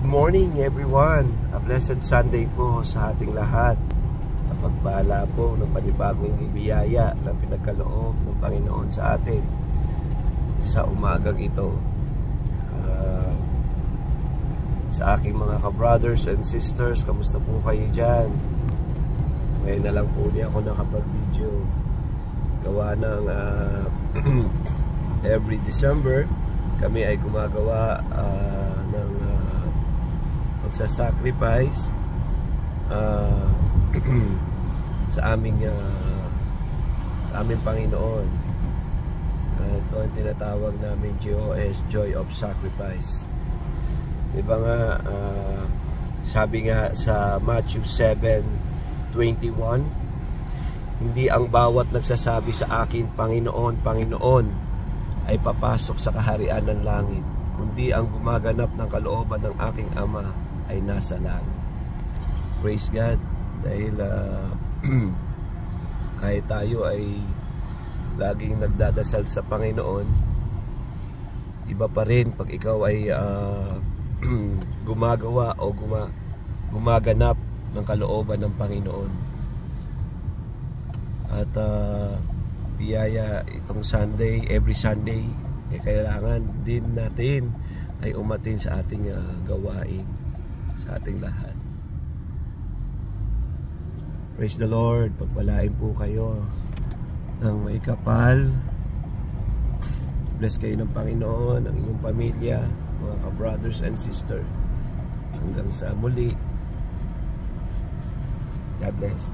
Good morning everyone. A blessed Sunday po sa ating lahat. Napagpala po ng panibagong biyaya na pinagkaloob ng Panginoon sa atin sa umagang ito. Sa aking mga ka-brothers and sisters, kamusta po kayo dyan? Ngayon na lang po niya ako nakapag-video. Gawa ng every December kami ay gumagawa ng magsasacrifice sa aming Panginoon. Ito ang tinatawag namin GOS, Joy of Sacrifice. Diba nga, sabi nga sa Matthew 7:21, hindi ang bawat nagsasabi sa akin, Panginoon, Panginoon, ay papasok sa kaharian ng langit, kundi ang gumaganap ng kalooban ng aking Ama ay nasa langit. Praise God. Dahil kahit tayo ay laging nagdadasal sa Panginoon, iba pa rin pag ikaw ay gumagawa o gumaganap ng kalooban ng Panginoon. At biyaya itong Sunday, every Sunday, kailangan din natin ay umatin sa ating gawain, sa ating lahat. Praise the Lord. Pagpalain po kayo ng may kapal. Bless kayo ng Panginoon, ang inyong pamilya, mga ka-brothers and sisters. Hanggang sa muli. God bless.